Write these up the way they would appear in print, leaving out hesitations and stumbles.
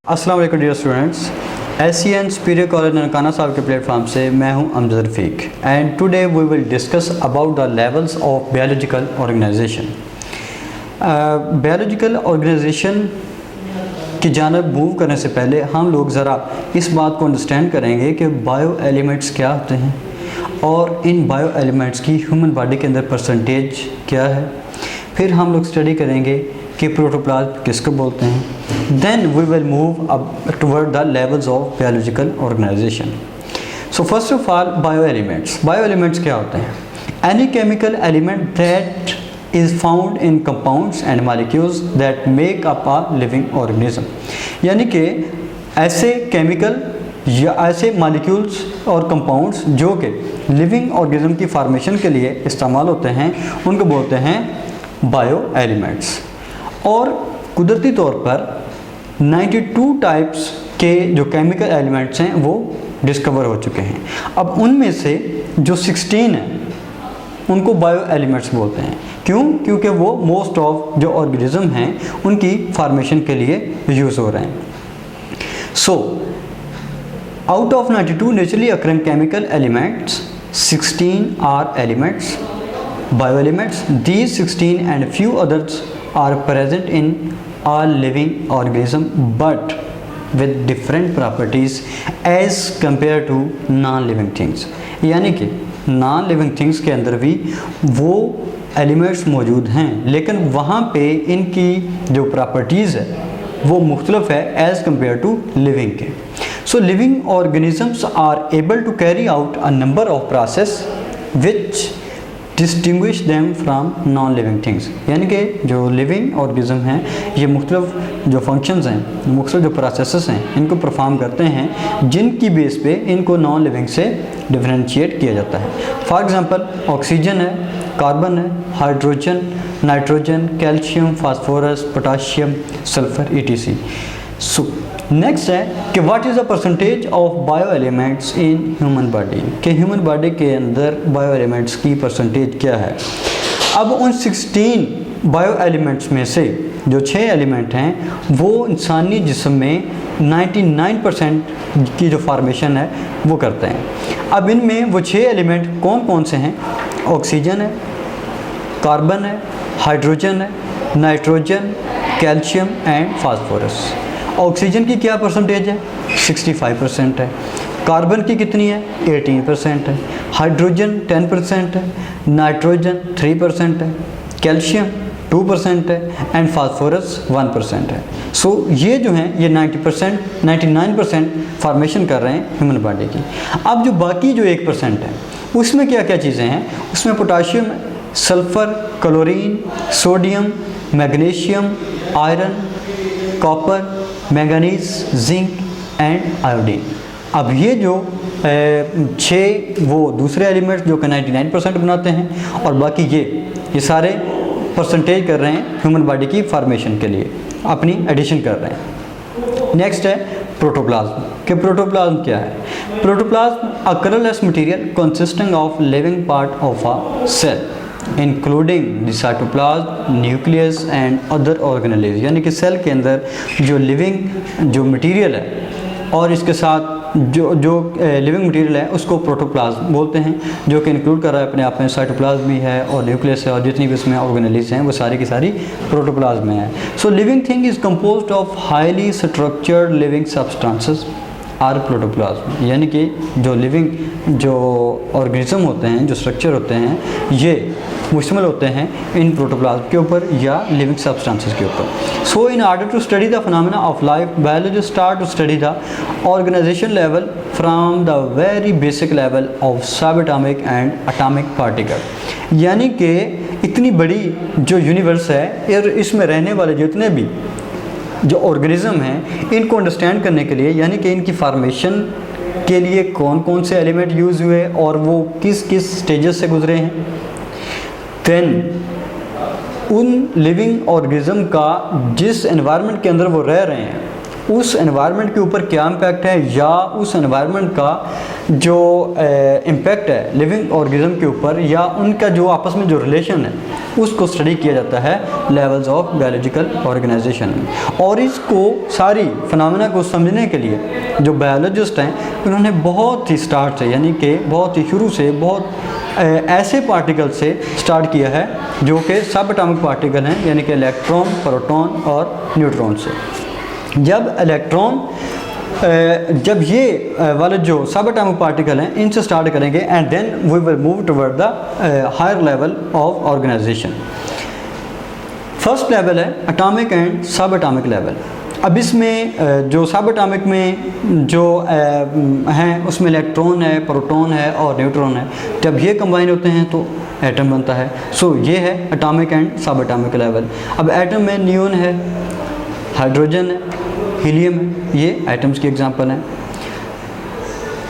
अस्सलाम वालेकुम dear students, Asian superior college Nankana Sahib के प्लेटफॉर्म से मैं हूं Amjad Rafiq and today we will discuss about the levels of biological organisation. Biological organisation की जानब मूव करने से पहले हम लोग ज़रा इस बात को अंडरस्टैंड करेंगे कि बायो एलिमेंट्स क्या होते हैं और इन बायो एलिमेंट्स की ह्यूमन बॉडी के अंदर परसेंटेज क्या है। फिर हम लोग स्टडी करेंगे कि प्रोटोप्लाज्म किसको बोलते हैं। Then we will move up toward the levels of biological organization. So first of all bio elements क्या होते हैं? Any chemical element that is found in compounds and molecules that make up a living organism। यानी कि ऐसे chemical या ऐसे molecules और compounds जो कि लिविंग ऑर्गेनिज्म की फॉर्मेशन के लिए इस्तेमाल होते हैं उनको बोलते हैं बायो एलिमेंट्स। और कुदरती तौर पर 92 टाइप्स के जो केमिकल एलिमेंट्स हैं वो डिस्कवर हो चुके हैं। अब उनमें से जो 16 हैं उनको बायो एलिमेंट्स बोलते हैं। क्यों? क्योंकि वो मोस्ट ऑफ जो ऑर्गेनिज्म हैं उनकी फॉर्मेशन के लिए यूज़ हो रहे हैं। So out of 92 naturally occurring chemical elements 16 are elements bio elements. These 16 and few others are present in all living organism but with different properties as compared to non-living things। यानी कि non living things के अंदर भी वो elements मौजूद हैं लेकिन वहाँ पे इनकी जो प्रॉपर्टीज़ है वो मुख्तलिफ है एज़ कम्पेयर टू लिविंग के। So living organisms are able to carry out a number of process which distinguish them from non living things. यानी कि जो लिविंग ऑर्गेनिज्म हैं ये मुख्तलिफ जो फंक्शंस हैं, मुख्तलिफ जो प्रोसेसेस हैं इनको परफॉर्म करते हैं जिनकी बेस पे इनको नॉन लिविंग से डिफरेंशिएट किया जाता है। फॉर एग्जांपल ऑक्सीजन है, कार्बन है, hydrogen, nitrogen, calcium, phosphorus, potassium, sulphur ETC। So next है कि what is the percentage of bio elements in human body, कि ह्यूमन बॉडी के अंदर बायो एलिमेंट्स की परसेंटेज क्या है। अब उन 16 बायो एलिमेंट्स में से जो 6 एलिमेंट हैं वो इंसानी जिस्म में 99% की जो फॉर्मेशन है वो करते हैं। अब इनमें वो 6 एलिमेंट कौन कौन से हैं? ऑक्सीजन है, कार्बन है, हाइड्रोजन है, nitrogen, calcium and phosphorus. Oxygen की क्या परसेंटेज है? 65% है। कार्बन की कितनी है? 18% है। हाइड्रोजन 10% है, नाइट्रोजन 3% है, कैल्शियम 2% है एंड फास्फोरस 1% है। सो ये जो हैं ये 99% फॉर्मेशन कर रहे हैं ह्यूमन बॉडी की। अब जो बाकी जो 1% है उसमें क्या क्या चीज़ें हैं? उसमें potassium, sulphur, chlorine, sodium, magnesium, iron, copper, manganese, zinc and iodine. अब ये जो 6 वो दूसरे एलिमेंट्स जो कि 99% बनाते हैं और बाकी ये सारे परसेंटेज कर रहे हैं ह्यूमन बॉडी की फॉर्मेशन के लिए, अपनी एडिशन कर रहे हैं। नेक्स्ट है प्रोटोप्लाज्म। कि प्रोटोप्लाज्म क्या है? Protoplasm a colourless material consisting of living part of a cell including the cytoplasm, nucleus and other organelles. यानी कि सेल के अंदर जो लिविंग जो मटेरियल है और इसके साथ जो लिविंग मटेरियल है उसको प्रोटोप्लाज्म बोलते हैं, जो कि इंक्लूड कर रहा है अपने आप में साइटोप्लाज्म भी है और न्यूक्लियस है और जितनी भी उसमें ऑर्गेनेल्स हैं वो सारी की सारी प्रोटोप्लाज्म में है। So living thing is composed of highly structured living substances are protoplasm. यानी कि जो लिविंग जो ऑर्गेनिज्म होते हैं, जो स्ट्रक्चर होते हैं, ये मुश्तमिल होते हैं इन प्रोटोप्लाज्म के ऊपर या लिविंग सब्सटेंसेस के ऊपर। So in order to study the phenomena of life, biologist start to study the organisation level from the very basic level of sub atomic and atomic particle. यानी कि इतनी बड़ी जो यूनिवर्स है और इसमें रहने वाले जितने भी जो ऑर्गेनिज्म हैं इनको अंडरस्टैंड करने के लिए, यानी कि इनकी फॉर्मेशन के लिए कौन कौन से एलिमेंट यूज़ हुए और वो किस किस स्टेजेस से गुजरे हैं। देन उन लिविंग ऑर्गेनिज्म का जिस एनवायरनमेंट के अंदर वो रह रहे हैं उस एनवायरनमेंट के ऊपर क्या इम्पैक्ट है, या उस एनवायरनमेंट का जो इम्पैक्ट है लिविंग ऑर्गेनिज्म के ऊपर, या उनका जो आपस में जो रिलेशन है उसको स्टडी किया जाता है लेवल्स ऑफ बायोलॉजिकल ऑर्गेनाइजेशन में। और इसको सारी फिनोमेना को समझने के लिए जो बायोलॉजिस्ट हैं उन्होंने बहुत ही स्टार्ट से, यानी कि बहुत ही शुरू से, बहुत ऐसे पार्टिकल से स्टार्ट किया है जो कि सब एटॉमिक पार्टिकल हैं, यानी कि इलेक्ट्रॉन, प्रोटॉन और न्यूट्रॉन से। जब ये वाले जो सब एटॉमिक पार्टिकल हैं इनसे स्टार्ट करेंगे and then we will move toward the higher level of organization. First level है atomic and sub atomic level. अब इसमें जो सब एटॉमिक में जो हैं उसमें इलेक्ट्रॉन है, प्रोटॉन है और न्यूट्रॉन है। जब ये कंबाइन होते हैं तो एटम बनता है। सो ये है atomic and sub atomic level. अब एटम में नियॉन है, हाइड्रोजन है, हीलियम है, ये एटम्स की एग्जांपल हैं।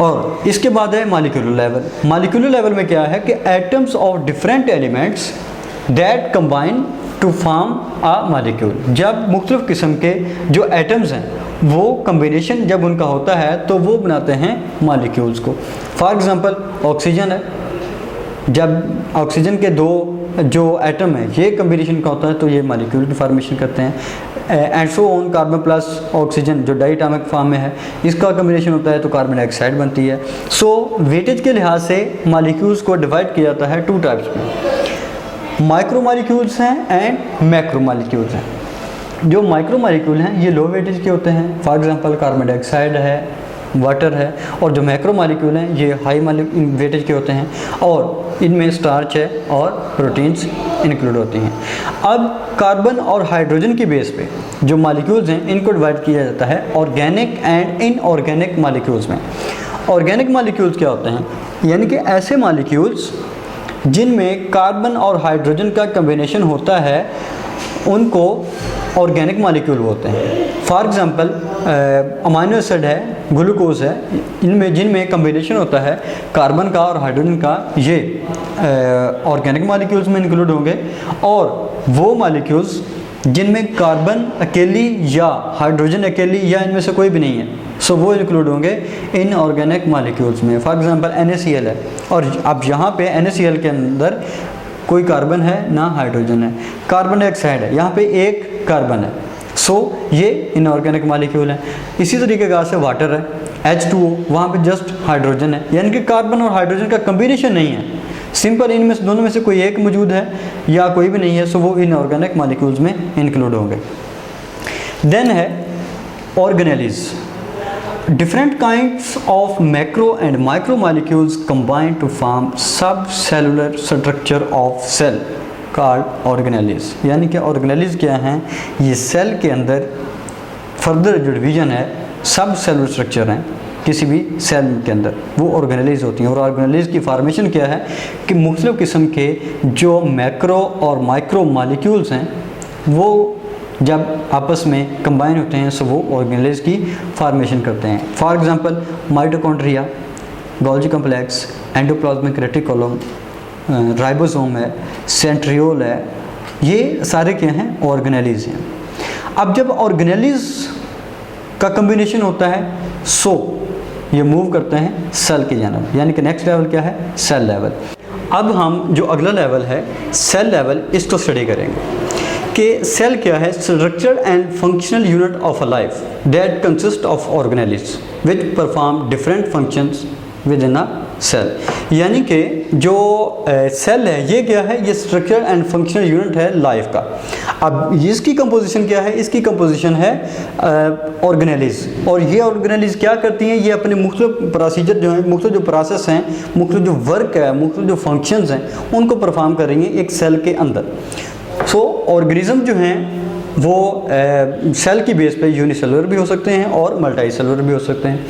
और इसके बाद है मॉलिक्यूलर लेवल। मॉलिक्यूलर लेवल में क्या है कि atoms of different elements that combine to form a molecule. जब मुख्तलिफ किस्म के जो एटम्स हैं वो कम्बिनेशन जब उनका होता है तो वो बनाते हैं मॉलिक्यूल्स को। फॉर एग्ज़ाम्पल ऑक्सीजन है, जब ऑक्सीजन के दो जो एटम है ये कम्बिनेशन का होता है तो ये मॉलिक्यूल की फॉर्मेशन करते हैं। And so on, carbon plus oxygen जो डाइएटॉमिक फॉर्म में है इसका कम्बिनेशन होता है तो कार्बन डाइऑक्साइड बनती है। सो वेटेज के लिहाज से मॉलिक्यूल्स को डिवाइड किया जाता है टू टाइप्स में, माइक्रो मॉलिक्यूल्स हैं एंड मैक्रो मॉलिक्यूल्स हैं। जो माइक्रो मॉलिक्यूल हैं ये लो वेटेज के होते हैं, फॉर एग्जांपल कार्बन डाइऑक्साइड है, वाटर है। और जो मैक्रो मॉलिक्यूल हैं ये हाई वेटेज के होते हैं और इनमें स्टार्च है और प्रोटीन्स इंक्लूड होती हैं। अब कार्बन और हाइड्रोजन की बेस पे जो मॉलिक्यूल्स हैं इनको डिवाइड किया जाता है ऑर्गेनिक एंड इनऑर्गेनिक मॉलिक्यूल्स में। ऑर्गेनिक मॉलिक्यूल्स क्या होते हैं, यानी कि ऐसे मॉलिक्यूल्स जिनमें कार्बन और हाइड्रोजन का कम्बिनेशन होता है उनको ऑर्गेनिक मॉलिक्यूल बोलते हैं। फॉर एग्ज़ाम्पल अमाइनो एसिड है, ग्लूकोज है, इनमें जिनमें कम्बिनेशन होता है कार्बन का और हाइड्रोजन का, ये ऑर्गेनिक मॉलिक्यूल्स में इंक्लूड होंगे। और वो मॉलिक्यूल्स जिनमें कार्बन अकेली या हाइड्रोजन अकेली या इनमें से कोई भी नहीं है, सो वो इंक्लूड होंगे इन ऑर्गेनिक मॉलिक्यूल्स में। फॉर एग्जांपल NaCl है और अब यहाँ पे NaCl के अंदर कोई कार्बन है ना हाइड्रोजन है, कार्बन डाइऑक्साइड है, यहाँ पे एक कार्बन है, सो ये इनऑर्गेनिक मॉलिक्यूल है। इसी तरीके से वाटर है H2O, वहाँ पे जस्ट हाइड्रोजन है, यानी कि कार्बन और हाइड्रोजन का कम्बिनेशन नहीं है, सिंपल इनमें से दोनों में से कोई एक मौजूद है या कोई भी नहीं है, सो वो इनऑर्गेनिक मॉलिक्यूल्स में इंक्लूड होंगे। देन है organelles. Different kinds of macro and micro molecules combine to form subcellular structure of cell called organelles। यानी कि organelles क्या हैं, ये सेल के अंदर फर्दर जो डिवीजन है सब सेलुलर स्ट्रक्चर हैं किसी भी सेल के अंदर, वो ऑर्गेनेलीज होती हैं। और ऑर्गेनेलीज की फॉर्मेशन क्या है कि मुख्तलिफ किस्म के जो मैक्रो और माइक्रो मॉलिक्यूल्स हैं वो जब आपस में कंबाइन होते हैं सो वो ऑर्गेनेलीज की फॉर्मेशन करते हैं। For example mitochondria, Golgi complex, endoplasmic reticulum, ribosome है, सेंट्रियोल है, ये सारे क्या हैं, ऑर्गेनेलीज हैं। अब जब ऑर्गेनेलीज का कम्बिनेशन होता है सो ये मूव करते हैं सेल की जानब, यानी कि नेक्स्ट लेवल क्या है, सेल लेवल। अब हम जो अगला लेवल है सेल लेवल, इसको स्टडी करेंगे कि सेल क्या है। Structure and functional unit of a life that consist of organelles which perform different functions within a cell. यानी कि जो सेल है ये क्या है, ये स्ट्रक्चर एंड फंक्शनल यूनिट है लाइफ का। अब इसकी कंपोजिशन क्या है, इसकी कंपोजिशन है ऑर्गेनेलीज। और ये ऑर्गेनेलीज क्या करती हैं, ये अपने मुख्तलिफ प्रोसीजर जो हैं, मुख्तलिफ जो प्रोसेस हैं, मुख्तलिफ जो वर्क है, मुख्तलिफ जो फंक्शंस हैं उनको परफॉर्म करेंगे एक सेल के अंदर। सो ऑर्गेनिज्म जो हैं वो सेल की बेस पे यूनिसेलुलर भी हो सकते हैं और मल्टी सेलुलर भी हो सकते हैं।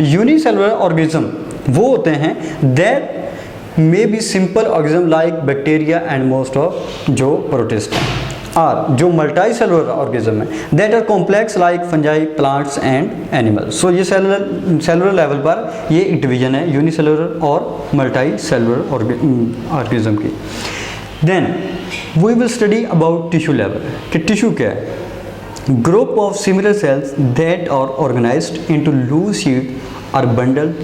यूनिसेलुलर ऑर्गेनिज्म वो होते हैं that may be simple organism like bacteria and most of जो प्रोटिस्ट हैं। और जो मल्टी सेलुलर ऑर्गेनिज्म है that are complex like fungi, plants and animals. So ये सेलुलर लेवल पर ये एक डिवीजन है यूनिसेलुलर और मल्टी सेलुलर ऑर्गेनिज्म की। Then we will study about tissue level कि टिश्यू क्या है। Group of similar cells that are organized into loose sheet और बंडल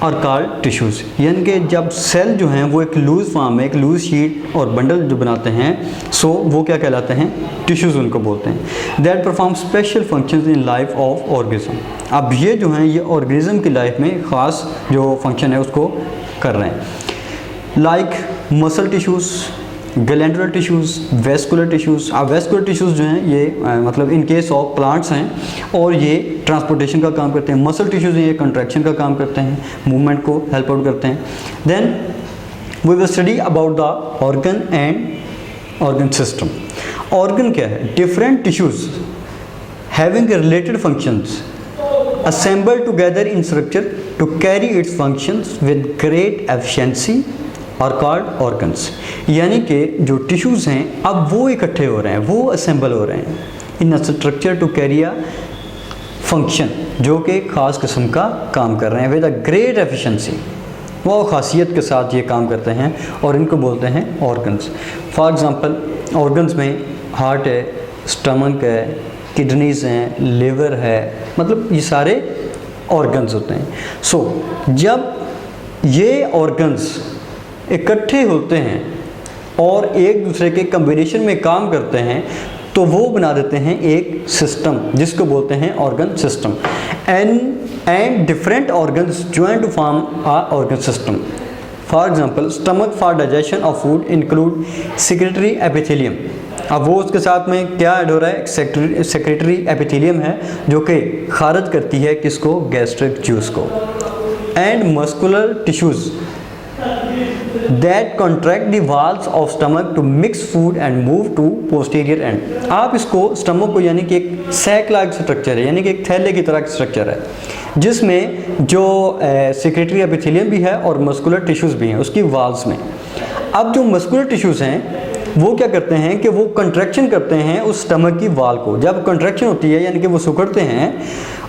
और कॉल्ड टिश्यूज़। यानी कि जब सेल जो हैं वो एक लूज़ फॉर्म में, एक लूज़ शीट और बंडल जो बनाते हैं, सो वो क्या कहलाते हैं, टिश्यूज़ उनको बोलते हैं। That perform special functions in life of organism. अब ये जो हैं ये ऑर्गेनिज्म की लाइफ में ख़ास जो फंक्शन है उसको कर रहे हैं। Like muscle tissues, glandular tissues, vascular tissues. अब वेस्कुलर टिश्यूज़ जो हैं ये मतलब इन केस ऑफ प्लांट्स हैं और ये ट्रांसपोर्टेशन का काम करते हैं। मसल टिश्यूज़ हैं ये कंट्रैक्शन का काम करते हैं, मूवमेंट को हेल्प आउट करते हैं। Then we will study about the organ and organ system. Organ क्या है, different tissues having related functions assembled together in structure to carry its functions with great efficiency और कॉल्ड ऑर्गन्स। यानी कि जो tissues हैं अब वो इकट्ठे हो रहे हैं, वो असेंबल हो रहे हैं in a structure to carry a function, जो कि ख़ास किस्म का काम कर रहे हैं विद अ ग्रेट एफिशिएंसी। वो खासियत के साथ ये काम करते हैं और इनको बोलते हैं ऑर्गन्स। फॉर एग्ज़ाम्पल ऑर्गन्स में हार्ट है, स्टमक है, किडनीज़ हैं, लिवर है, मतलब ये सारे ऑर्गन्स होते हैं। सो जब ये ऑर्गन्स इकट्ठे होते हैं और एक दूसरे के कम्बिनेशन में काम करते हैं तो वो बना देते हैं एक सिस्टम जिसको बोलते हैं organ system. And different organs join to form a organ system. For example stomach for digestion of food include secretory epithelium. अब वो उसके साथ में क्या ऐड हो रहा है, सेक्रेटरी एपिथेलियम है जो कि खारिज करती है किसको, गैस्ट्रिक जूस को। And muscular tissues that contract the walls of stomach to mix food and move to posterior end। आप इसको स्टमक को यानी कि एक सैक लाइक स्ट्रक्चर है, यानी कि एक थैले की तरह का स्ट्रक्चर है जिसमें जो सेक्रेटरी एपिथेलियम भी है और मस्कुलर टिश्यूज़ भी हैं उसकी वॉल्स में। अब जो मस्कुलर टिश्यूज़ हैं वो क्या करते हैं कि वो कंट्रैक्शन करते हैं उस स्टमक की वाल को। जब कंट्रैक्शन होती है यानी कि वो सिकुड़ते हैं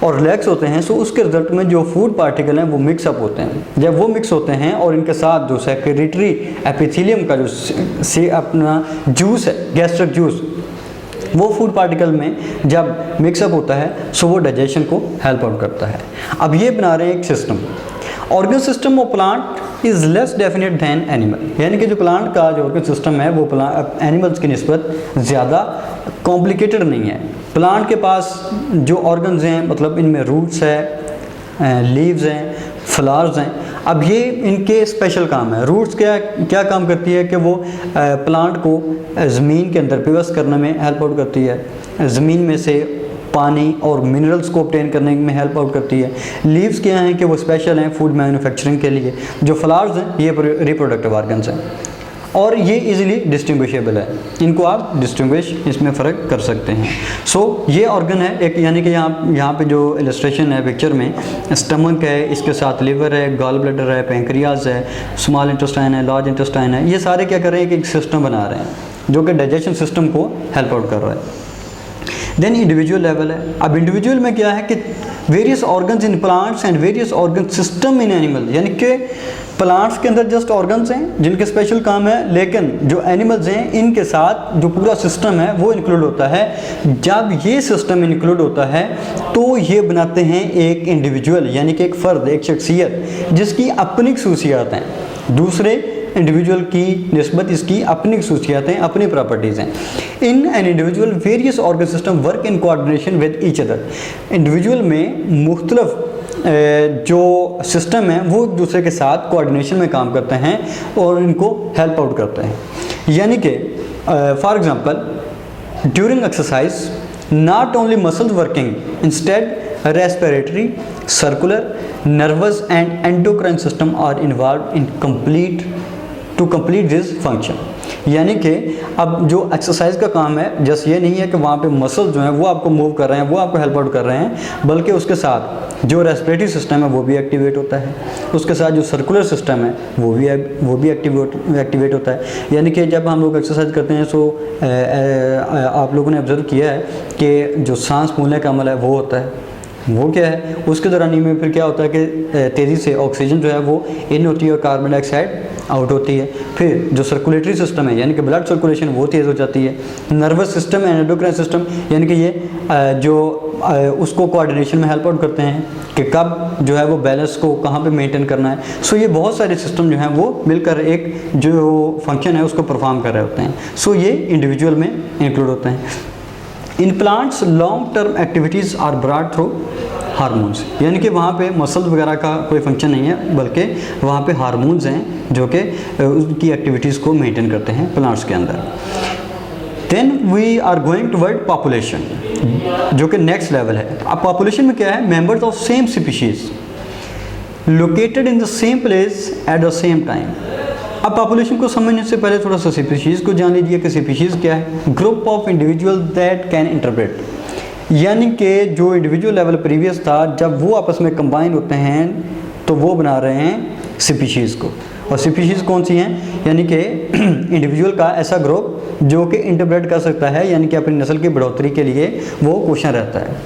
और रिलैक्स होते हैं, सो उसके रिजल्ट में जो फूड पार्टिकल हैं वो मिक्स अप होते हैं। जब वो मिक्स होते हैं और इनके साथ जो सेक्रेटरी एपिथेलियम का जो अपना जूस है, गैस्ट्रिक जूस, वो फूड पार्टिकल में जब मिक्सअप होता है सो वो डाइजेशन को हेल्प आउट करता है। अब ये बना रहे हैं एक system. Organ system of plant is less definite than animal, यानी कि जो प्लांट का जो ऑर्गन सिस्टम है वो एनिमल्स की निस्बत ज़्यादा कॉम्प्लिकेटेड नहीं है। प्लांट के पास जो ऑर्गन्स हैं मतलब इनमें रूट्स है, लीव्स हैं, फ्लावर्स हैं। अब ये इनके स्पेशल काम है। रूट्स क्या काम करती है कि वो प्लांट को ज़मीन के अंदर पिवस करने में हेल्प आउट करती है, ज़मीन में से पानी और मिनरल्स को ऑब्टेन करने में हेल्प आउट करती है। लीव्स क्या हैं कि वो स्पेशल हैं फूड मैन्युफैक्चरिंग के लिए। जो फ्लावर्स हैं ये रिप्रोडक्टिव ऑर्गन्स हैं और ये इजीली डिस्टिंग्विशेबल है, इनको आप डिस्टिंग्विश इसमें फ़र्क कर सकते हैं। सो ये ऑर्गन है एक, यानी कि यहाँ पे जो इलस्ट्रेशन है पिक्चर में, स्टमक है, इसके साथ लिवर है, गॉल ब्लैडर है, पेंक्रियाज है, स्मॉल इंटेस्टाइन है, लार्ज इंटेस्टाइन है। ये सारे क्या कर रहे हैं कि एक सिस्टम बना रहे हैं जो कि डाइजेशन सिस्टम को हेल्प आउट कर रहा है। देन इंडिविजुअल लेवल है। अब इंडिविजुअल में क्या है कि various organs in plants and various organ system in animal, यानी कि प्लांट्स के अंदर जस्ट ऑर्गन्स हैं जिनके स्पेशल काम है, लेकिन जो एनिमल्स हैं इनके साथ जो पूरा सिस्टम है वो इंक्लूड होता है। जब ये सिस्टम इंक्लूड होता है तो ये बनाते हैं एक इंडिविजुअल, यानी कि एक फ़र्द, एक शख्सियत जिसकी अपनी खसूसियात हैं, दूसरे इंडिविजुअल की निस्बत इसकी अपनी खसूसियातें, अपनी प्रॉपर्टीज़ हैं। In an individual various organ system work in coordination with each other. Individual में मुख्तलिफ जो सिस्टम है वो एक दूसरे के साथ कोऑर्डिनेशन में काम करते हैं और इनको हेल्प आउट करते हैं। यानी कि for example during exercise not only muscles working, instead respiratory, circular, nervous and endocrine system are involve in to complete this function. यानी कि अब जो एक्सरसाइज का काम है जस्ट ये नहीं है कि वहाँ पे मसल जो हैं वो आपको मूव कर रहे हैं, वो आपको हेल्प आउट कर रहे हैं, बल्कि उसके साथ जो रेस्पिरेटरी सिस्टम है वो भी एक्टिवेट होता है, उसके साथ जो सर्कुलर सिस्टम है वो भी एक्टिवेट होता है। यानी कि जब हम लोग एक्सरसाइज करते हैं तो आप लोगों ने ऑब्जर्व किया है कि जो सांस फूलने का अमल है वो होता है, वो क्या है, उसके दौरान में फिर क्या होता है कि तेज़ी से ऑक्सीजन जो है वो इन होती है और कार्बन डाइऑक्साइड आउट होती है। फिर जो सर्कुलेटरी सिस्टम है यानी कि ब्लड सर्कुलेशन वो तेज़ हो जाती है। Nervous system and endocrine system यानी कि ये जो उसको कोऑर्डिनेशन में हेल्प आउट करते हैं कि कब जो है वो बैलेंस को कहाँ पे मेंटेन करना है। सो ये बहुत सारे सिस्टम जो हैं वो मिलकर एक जो फंक्शन है उसको परफॉर्म कर रहे होते हैं। सो ये इंडिविजुअल में इंक्लूड होते हैं। In plants long term activities are brought through hormones, यानी कि वहाँ पे मसल्स वगैरह का कोई फंक्शन नहीं है बल्कि वहाँ पे हार्मोन्स हैं जो कि उनकी एक्टिविटीज़ को मेंटेन करते हैं प्लांट्स के अंदर। Then we are going toward population, जो कि नेक्स्ट लेवल है। अब पॉपुलेशन में क्या है, members of same species located in the same place at the same time. अब पॉपुलेशन को समझने से पहले थोड़ा सा स्पीशीज़ को जान लीजिए कि स्पीशीज़ क्या है। Group of individual that can interpret, यानी कि जो इंडिविजुअल लेवल प्रीवियस था जब वो आपस में कंबाइन होते हैं तो वो बना रहे हैं स्पीशीज़ को। और स्पीशीज़ कौन सी हैं, यानी कि इंडिविजुअल का ऐसा ग्रुप जो कि इंटरप्रेट कर सकता है, यानी कि अपनी नस्ल की बढ़ोतरी के लिए वो क्वेश्चन रहता है।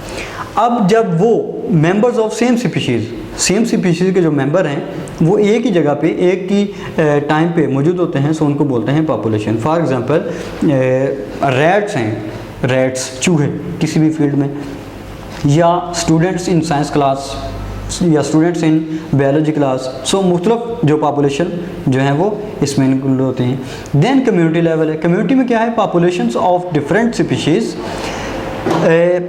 अब जब वो मेंबर्स ऑफ सेम स्पीशीज़ के जो मेंबर हैं वो एक ही जगह पे एक ही टाइम पे मौजूद होते हैं, सो उनको बोलते हैं पॉपुलेशन। फॉर एग्जांपल रैट्स हैं, रैट्स चूहे किसी भी फील्ड में, या स्टूडेंट्स इन साइंस क्लास या स्टूडेंट्स इन बायोलॉजी क्लास। सो मुख्तलिफ जो पॉपुलेशन जो है वो इसमें इंक्लूड होते हैं। देन कम्युनिटी लेवल है। कम्युनिटी में क्या है, populations of different species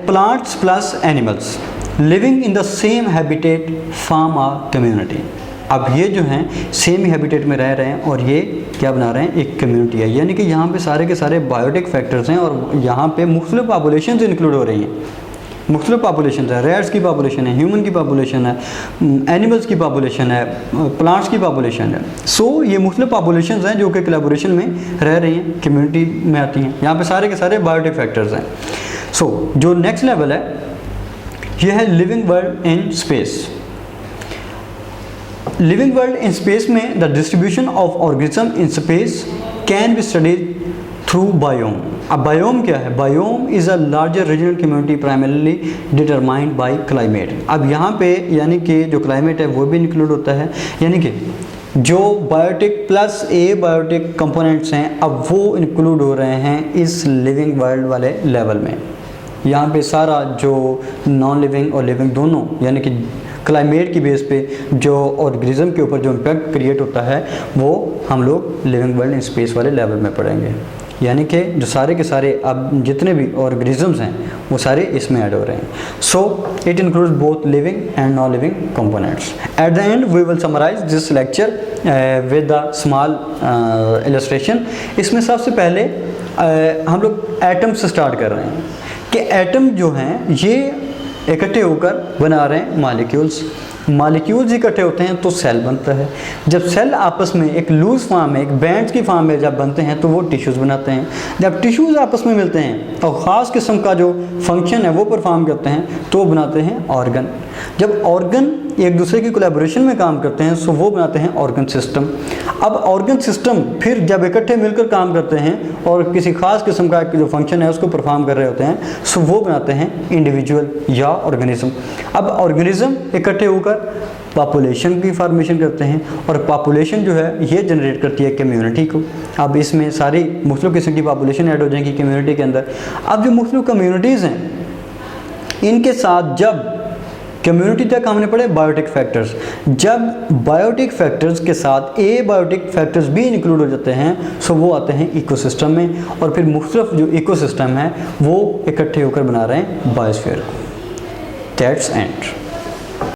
plants plus animals living in the same habitat form a community. अब ये जो हैं सेम हैबिटेट में रह रहे हैं और ये क्या बना रहे हैं, एक कम्युनिटी है। यानी कि यहाँ पे सारे के सारे बायोटिक फैक्टर्स हैं और यहाँ पे मुख्तलिफ पॉपुलेशंस इंक्लूड हो रही हैं। मुख्तलिफ पॉपुलेशन है, रैट्स की पॉपुलेशन है, ह्यूमन की पॉपुलेशन है, एनिमल्स की पॉपुलेशन है, प्लांट्स की पॉपुलेशन है। सो ये मुख्तलिफ पॉपुलेशंस हैं जो कि कोलैबोरेशन में रह रही हैं, कम्युनिटी में आती हैं। यहाँ पे सारे के सारे बायोटिक फैक्टर्स हैं। सो जो नेक्स्ट लेवल है ये है living world in space. Living world in space में the distribution of organism in space can be studied through biome. अब बायोम क्या है, biome is a larger regional community primarily determined by climate. अब यहाँ पे यानी कि जो क्लाइमेट है वो भी इंक्लूड होता है, यानी कि जो बायोटिक प्लस ए बायोटिक कंपोनेंट्स हैं अब वो इंक्लूड हो रहे हैं इस लिविंग वर्ल्ड वाले लेवल में। यहाँ पे सारा जो नॉन लिविंग और लिविंग दोनों, यानी कि क्लाइमेट की बेस पे जो ऑर्गेनिज्म के ऊपर जो इम्पैक्ट क्रिएट होता है वो हम लोग लिविंग वर्ल्ड इन स्पेस वाले लेवल में पढ़ेंगे। यानी कि जो सारे के सारे अब जितने भी ऑर्गेनिजम्स हैं वो सारे इसमें ऐड हो रहे हैं। So it includes both living and non living components. At the end we will summarize this lecture with the small illustration. इसमें सबसे पहले हम लोग एटम से स्टार्ट कर रहे हैं कि एटम जो हैं ये इकट्ठे होकर बना रहे हैं मॉलिक्यूल्स। मॉलिक्यूल्स इकट्ठे होते हैं तो सेल बनता है। जब सेल आपस में एक लूज फॉर्म में, एक बैंड की फॉर्म में जब बनते हैं तो वो टिश्यूज़ बनाते हैं। जब टिश्यूज़ आपस में मिलते हैं और ख़ास किस्म का जो फंक्शन है वो परफॉर्म करते हैं तो वो बनाते हैं ऑर्गन। जब ऑर्गन एक दूसरे की कोलैबोरेशन में काम करते हैं सो वो बनाते हैं ऑर्गन सिस्टम। अब ऑर्गन सिस्टम फिर जब इकट्ठे मिलकर काम करते हैं और किसी खास किस्म का जो फंक्शन है उसको परफॉर्म कर रहे होते हैं सो वो बनाते हैं इंडिविजुअल या ऑर्गेनिज्म। अब ऑर्गेनिज्म इकट्ठे होकर पॉपुलेशन की फॉर्मेशन करते हैं और पॉपुलेशन जो है ये जनरेट करती है कम्युनिटी को। अब इसमें सारी मुख्तलिफ किस्म की पॉपुलेशन ऐड हो जाएगी कम्युनिटी के अंदर। अब जो मुख्तलिफ कम्युनिटीज़ हैं इनके साथ जब कम्युनिटी तक हमने पढ़े बायोटिक फैक्टर्स, जब बायोटिक फैक्टर्स के साथ ए बायोटिक फैक्टर्स भी इंक्लूड हो जाते हैं सो वो आते हैं इकोसिस्टम में और फिर मुख्तलिफ जो इकोसिस्टम है वो इकट्ठे होकर बना रहे हैं बायोस्फीयर को। That's and.